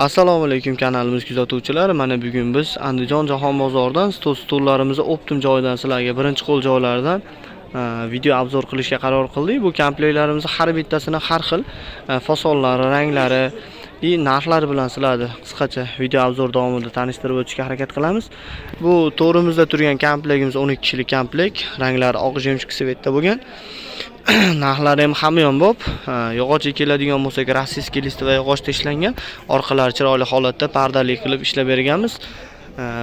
Assalomu alaykum kanalimiz kuzatuvchilari. Mana bugun biz Andijon Jahon bozoridan stullarimizni optim joyidan sizlarga birinchi qo'l joylardan video obzor qilishga qaror qildik. Bu komplektlarimiz har bittasini har xil fasonlari, ranglari va narxlari bilan sizlarni qisqacha video obzor davomida tanishtirib o'tishga harakat qilamiz. Bu to'rimizda turgan komplektimiz 12 kishilik komplekt. Ranglari oq jemchik svetda bo'lgan. Narxlari ham hamyonbop. Yog'och keladigan bo'lsak, rossiyskiy list va yog'ochda ishlangan. Orqalari chiroyli holatda pardali qilib ishlab berganmiz.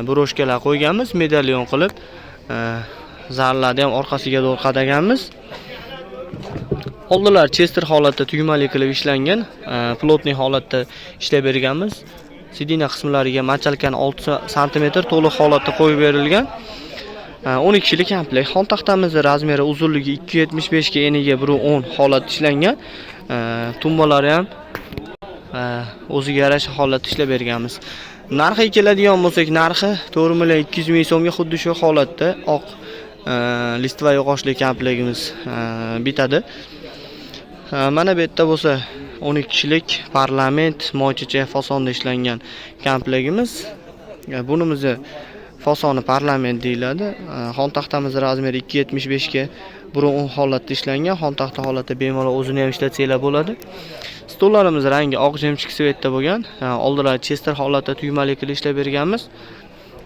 Broshkalar qo'yganmiz, medalyon qilib, zarlarni ham orqasiga doğru qadaganmiz. Oldilari chester holatda tugmali qilib ishlangan, plotniy holatda ishlab berganmiz. Sidina qismlariga machalkani 6 sm to'liq holatda qo'yib berilgan. 12 kishilik komplekt. Xon taxtamizning razmeri uzunligi 2.75 ga, eniga 1.10 holatda ishlangan. Tumbalari ham o'ziga yarasha holatda ishlab berganmiz. Narxiga keladigan bo'lsak, narxi 4.200 ming so'mga xuddi shu holatda oq list va yog'ochli komplektimiz bitadi. Mana bu yerda bo'lsa 12 kishilik parlament moychicha fasonda ishlangan komplektimiz. Bunimizni fasoni parlament deyiladi. Xon taxtamizning razmeri 2.75 ga 1.10 holatda ishlangan. Xon taxta holatda bemalol o'zini ham ishlatsanglar bo'ladi. Stullarimiz rangi oq jemchik svetda bo'lgan. Oldilari chester holatda tugmali qilib ishlab berganmiz.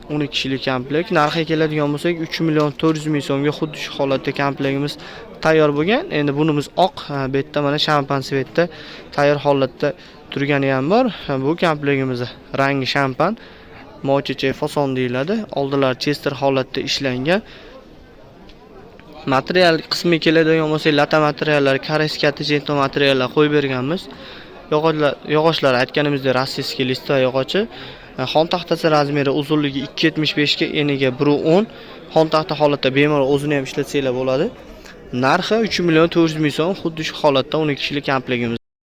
12 kishilik komplekt. Narxiga keladigan bo'lsak, 3.400 ming so'mga xuddi shu holatda komplektimiz tayyor bo'lgan. Endi bunimiz oq, bu yerda mana shampan svetda tayyor holatda turgani ham bor. Bu komplektimiz rangi shampan, moychicha fason deyiladi. Oldilari chester holatda ishlangan. Material qismi keladigan bo'lsak, lata materiallar, koreyskati jento materiallar qo'yib berganmiz. Yog'ochlar aytganimizdek rossiyskiy list va yog'ochi. Xon taxtasi razmeri uzunligi 2.75 ga, eniga 1.10. Xon taxta holatda bemalol o'zini ham ishlatsanglar bo'ladi. Narxi 3.400 ming so'm, xuddi shu holatda 12 kishilik komplektimiz.